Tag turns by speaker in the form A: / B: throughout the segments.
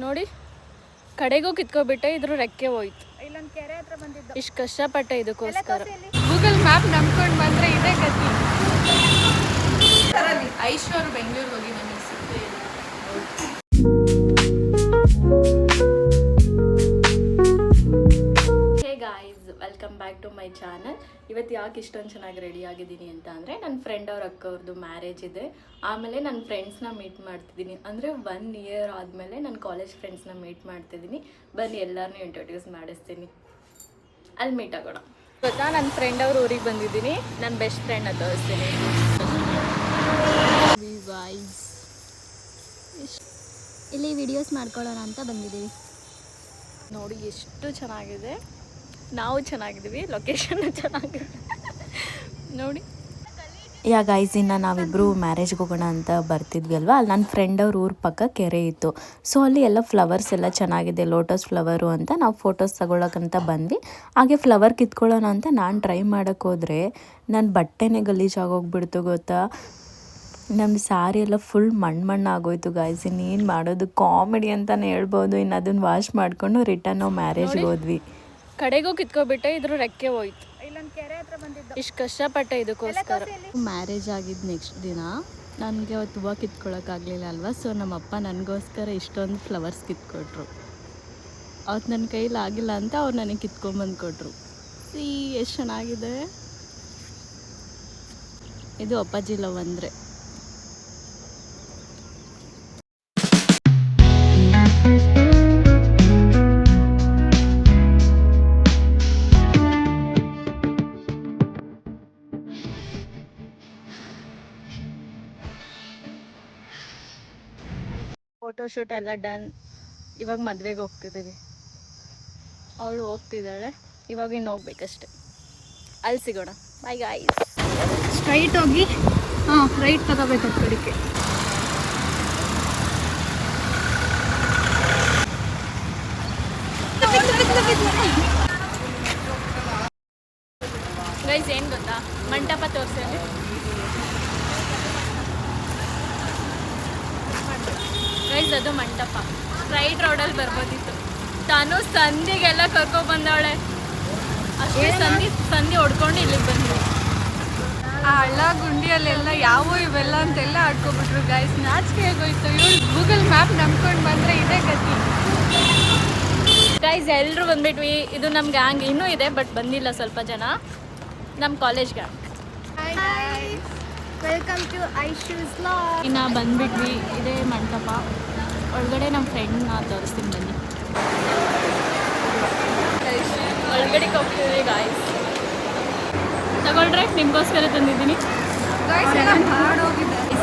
A: ನೋಡಿ ಕಡೆಗೂ ಕಿತ್ಕೊಬಿಟ್ಟೆ, ಇದ್ರ ರೆಕ್ಕೆ ಹೋಯ್ತು.
B: ಇಲ್ಲೊಂದು ಕೆರೆ ಹತ್ರ ಬಂದಿದ್ದು.
A: ಇಷ್ಟು ಕಷ್ಟಪಟ್ಟೆ ಇದಕ್ಕೋಸ್ಕರ.
B: ಗೂಗಲ್ ಮ್ಯಾಪ್ ನಂಬ್ಕೊಂಡು ಬಂದರೆ ಇದೇ ಗತಿ.
A: ಐಶು ಅವರು ಬೆಂಗಳೂರಿಗೆ ಹೋಗಿ ನನಗೆ ಸಿಗ್ತೇ ಇಲ್ಲ. Hey guys, welcome back to my channel. ಇವತ್ತು ಯಾಕೆ ಇಷ್ಟೊಂದು ಚೆನ್ನಾಗಿ ರೆಡಿ ಆಗಿದ್ದೀನಿ ಅಂತ ಅಂದರೆ ನನ್ನ ಫ್ರೆಂಡ್ ಅವ್ರ ಅಕ್ಕ ಅವ್ರದ್ದು ಮ್ಯಾರೇಜ್ ಇದೆ. ಆಮೇಲೆ ನನ್ನ ಫ್ರೆಂಡ್ಸ್ನ ಮೀಟ್ ಮಾಡ್ತಿದ್ದೀನಿ. ಅಂದರೆ 1 ಇಯರ್ ಆದಮೇಲೆ ನನ್ನ ಕಾಲೇಜ್ ಫ್ರೆಂಡ್ಸ್ನ ಮೀಟ್ ಮಾಡ್ತಿದ್ದೀನಿ. ಬನ್ನಿ ಎಲ್ಲರನ್ನೂ ಇಂಟ್ರೊಡ್ಯೂಸ್ ಮಾಡಿಸ್ತೀನಿ, ಅಲ್ಲಿ ಮೀಟ್ ಆಗೋಣ. ಗೊತ್ತಾ, ನನ್ನ ಫ್ರೆಂಡ್ ಅವ್ರ ಊರಿಗೆ ಬಂದಿದ್ದೀನಿ. ನನ್ನ ಬೆಸ್ಟ್ ಫ್ರೆಂಡ್ನ ತೋರಿಸ್ತೀನಿ.
C: ಇಲ್ಲಿ ವಿಡಿಯೋಸ್ ಮಾಡ್ಕೊಳ್ಳೋಣ ಅಂತ ಬಂದಿದ್ದೀವಿ.
A: ನೋಡಿ ಎಷ್ಟು ಚೆನ್ನಾಗಿದೆ, ನಾವು ಚೆನ್ನಾಗಿದ್ದೀವಿ, ಲೊಕೇಶನ್ ಚೆನ್ನಾಗಿದೆ ನೋಡಿ.
D: ಯಾ ಗೈಸ್, ಇನ್ನು ನಾವಿಬ್ಬರು ಮ್ಯಾರೇಜ್ಗೆ ಹೋಗೋಣ ಅಂತ ಬರ್ತಿದ್ವಿ ಅಲ್ವಾ. ಅಲ್ಲಿ ನನ್ನ ಫ್ರೆಂಡ್ ಅವ್ರ ಊರ ಪಕ್ಕ ಕೆರೆ ಇತ್ತು. ಸೊ ಅಲ್ಲಿ ಎಲ್ಲ ಫ್ಲವರ್ಸ್ ಎಲ್ಲ ಚೆನ್ನಾಗಿದೆ, ಲೋಟಸ್ ಫ್ಲವರು ಅಂತ ನಾವು ಫೋಟೋಸ್ ತಗೊಳಕ್ಕಂತ ಬಂದ್ವಿ. ಹಾಗೆ ಫ್ಲವರ್ ಕಿತ್ಕೊಳ್ಳೋಣ ಅಂತ ನಾನು ಟ್ರೈ ಮಾಡೋಕ್ಕೆ ಹೋದರೆ ನನ್ನ ಬಟ್ಟೆನೇ ಗಲೀಜಾಗೋಗ್ಬಿಡ್ತು ಗೊತ್ತಾ. ನಮ್ಮ ಸ್ಯಾರಿ ಎಲ್ಲ ಫುಲ್ ಮಣ್ಣು ಆಗೋಯ್ತು ಗಾಯ್ಸ್. ಇನ್ನೇನು ಮಾಡೋದು, ಕಾಮಿಡಿ ಅಂತಲೇ ಹೇಳ್ಬೋದು. ಇನ್ನು ಅದನ್ನು ವಾಶ್ ಮಾಡಿಕೊಂಡು ರಿಟರ್ನ್ ನಾವು ಮ್ಯಾರೇಜ್ಗೆ ಹೋದ್ವಿ.
A: ಕಡೆಗೂ ಕಿತ್ಕೊಬಿಟ್ಟೆ, ಇದ್ರ ರೆಕ್ಕೆ ಹೋಯ್ತು.
B: ಇಲ್ಲೊಂದು ಕೆರೆ ಹತ್ರ ಬಂದಿದ್ದು.
A: ಇಷ್ಟು ಕಷ್ಟಪಟ್ಟೆ ಇದಕ್ಕೋಸ್ಕರ.
C: ಮ್ಯಾರೇಜ್ ಆಗಿದ್ದು ನೆಕ್ಸ್ಟ್ ದಿನ ನನಗೆ ಅವತ್ತು ಹೂವು ಕಿತ್ಕೊಳ್ಳೋಕ್ಕಾಗಲಿಲ್ಲ ಅಲ್ವಾ. ಸೊ ನಮ್ಮಪ್ಪ ನನಗೋಸ್ಕರ ಇಷ್ಟೊಂದು ಫ್ಲವರ್ಸ್ ಕಿತ್ಕೊಟ್ರು. ಅವತ್ತು ನನ್ನ ಕೈಲಿ ಆಗಿಲ್ಲ ಅಂತ ಅವ್ರು ನನಗೆ ಕಿತ್ಕೊಂಬಂದು ಕೊಟ್ಟರು. ಎಷ್ಟು ಚೆನ್ನಾಗಿದೆ ಇದು. ಅಪ್ಪಾಜಿ ಲವ್ ಅಂದರೆ
A: ಫೋಟೋಶೂಟ್ ಎಲ್ಲ ಡನ್. ಇವಾಗ ಮದುವೆಗೆ ಹೋಗ್ತಿದ್ದೀವಿ. ಅವಳು ಹೋಗ್ತಿದ್ದಾಳೆ, ಇವಾಗ ಇನ್ನು ಹೋಗ್ಬೇಕಷ್ಟೆ. ಅಲ್ಲಿ ಸಿಗೋಣ. By guys.
B: ಸ್ಟ್ರೈಟ್ ಹೋಗಿ ರೈಟ್ ತಗೋಬೇಕು ಕಡೆಗೆ.
A: ಗೈಸ್ ಏನು ಗೊತ್ತಾ, ಮಂಟಪ ತೋರಿಸಿ. ಗೈಸ್ ಅದು ಮಂಟಪ. ಸ್ಟ್ರೈಟ್ ರೋಡಲ್ಲಿ ಬರ್ಬೋದಿತ್ತು. ತಾನು ಸಂಧಿಗೆಲ್ಲ ಕರ್ಕೊಬಂದವಳೆ. ಅಷ್ಟೇ ಸಂಧಿ ಹೊಡ್ಕೊಂಡು ಇಲ್ಲಿಗೆ ಬಂದಿವಿ.
B: ಆ ಹಳ್ಳ ಗುಂಡಿಯಲ್ಲೆಲ್ಲ ಯಾವ ಇವೆಲ್ಲ ಅಂತೆಲ್ಲ ಆಡ್ಕೊಬಿಟ್ರು ಗೈಸ್. ನಾಚಿಕೆ ಆಗೋಯ್ತು. ಇವಳು ಗೂಗಲ್ ಮ್ಯಾಪ್ ನಂಬ್ಕೊಂಡು ಬಂದರೆ ಇದೇ ಗತಿ.
A: ಗೈಸ್ ಎಲ್ಲರೂ ಬಂದ್ಬಿಟ್ವಿ. ಇದು ನಮ್ಮ ಗ್ಯಾಂಗ್ ಇನ್ನೂ ಇದೆ, ಬಟ್ ಬಂದಿಲ್ಲ ಸ್ವಲ್ಪ ಜನ. ನಮ್ಮ college gang.
B: Welcome to Aishu's vlog.
A: ಇನ್ನು ಬಂದ್ಬಿಟ್ವಿ. ಇದೇ ಮಂಟಪ. ಒಳಗಡೆ ನಮ್ಮ ಫ್ರೆಂಡ್ನ ತೋರಿಸ್ತೀನಿ ಬನ್ನಿ. ಒಳಗಡೆಗೆ ಹೋಗ್ತಿದ್ವಿ ಗಾಯ್ಸ್. ತಗೊಳ್ರೆ, ನಿಮಗೋಸ್ಕರ ತಂದಿದ್ದೀನಿ.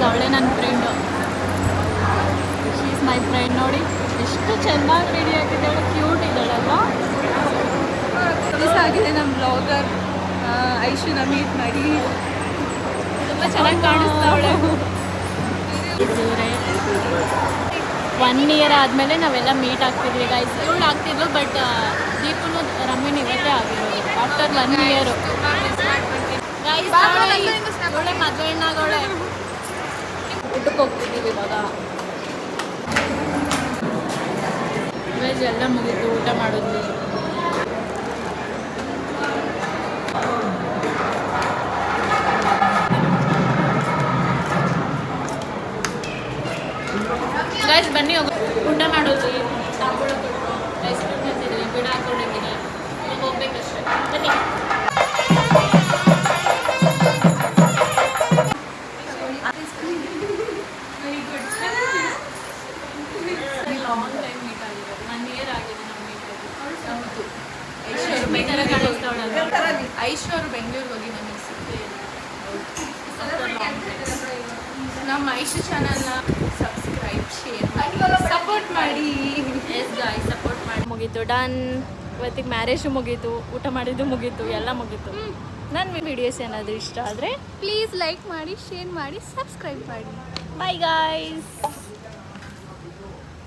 A: ಅವಳೆ ನನ್ನ friend. She is my friend. ನೋಡಿ ಎಷ್ಟು ಚೆನ್ನಾಗಿ ರೆಡಿ ಆಗಿದ್ದಾಳೆ, ಕ್ಯೂಟ್ ಇದ್ದಾಳಲ್ಲ.
B: ಮಿಸ್ ಆಗಿದೆ ನಮ್ಮ ಬ್ಲಾಗರ್ ಐಶುನ ಮೀಟ್ ಮಾಡಿ.
A: ತುಂಬ ಚೆನ್ನಾಗಿ ಕಾಣಿಸ್ತಾವಳೆ. 1 ಇಯರ್ ಆದಮೇಲೆ ನಾವೆಲ್ಲ ಮೀಟ್ ಆಗ್ತಿದ್ವಿ ಗೈಸ್. ಇವಳು ಆಗ್ತಿದ್ಲು, ಬಟ್ ದೀಪನು ರಮ್ಯನ್ ಇವತ್ತೇ ಆಗಿರೋದು ಆಫ್ಟರ್ 1 ಇಯರು. ಗೈಸ್ ಒಳ್ಳೆ ಮದುವೆ ಹೆಣ್ಣಾಗೋಳೆ. ಊಟಕ್ಕೆ ಹೋಗ್ತಿದ್ದೀವಿ ಇವಾಗ. ಗೈಸ್ ಎಲ್ಲ ಮುಗೀತು, ಊಟ ಮಾಡಿದ್ವಿ. ಗೈಸ್ ಬನ್ನಿ ಹೋಗಿ ಊಟ ಮಾಡೋದು. ತಾಂಬೂಲ ಕೊಟ್ಟರು, ಐಸ್ ಕ್ರೀಮ್ ತಿಂತಿದ್ದೀನಿ, ಗಿಡ ಹಾಕೊಂಡಿದ್ದೀನಿ. ಇವಾಗ ಹೋಗ್ಬೇಕಷ್ಟೇ. ಬನ್ನಿ. ಲಾಂಗ್ ಟೈಮ್ ಮೀಟ್ ಆಗಿದೆ. 1 ಇಯರ್ ಆಗಿದೆ ನಾವು ಮೀಟ್ ಆಗಿ. ಐಶು ಅವರು ಬೆಂಗಳೂರಿಗೆ ಹೋಗಿ ನನಗೆ ಸಿಗ್ತೇ ಇಲ್ಲ. ನಮ್ಮ ಐಶು ಚಾನಲ್ನ ಸಬ್ಸ್ಕ್ರೈಬ್, ಶೇರ್ ಮಾಡಿ, ಸಪೋರ್ಟ್ ಮಾಡಿ. ಎಸ್ ಗಾಯ್ಸ್, ಸಪೋರ್ಟ್ ಮಾಡಿ. ಮುಗೀತು, ಡನ್. ಇವತ್ತಿಗೆ ಮ್ಯಾರೇಜು ಮುಗೀತು, ಊಟ ಮಾಡಿದ್ದು ಮುಗೀತು, ಎಲ್ಲ ಮುಗೀತು. ನನ್ನ ವಿಡಿಯೋಸ್ ಏನಾದರೂ ಇಷ್ಟ ಆದರೆ
B: ಪ್ಲೀಸ್ ಲೈಕ್ ಮಾಡಿ, ಶೇರ್ ಮಾಡಿ, ಸಬ್ಸ್ಕ್ರೈಬ್ ಮಾಡಿ.
A: By guys.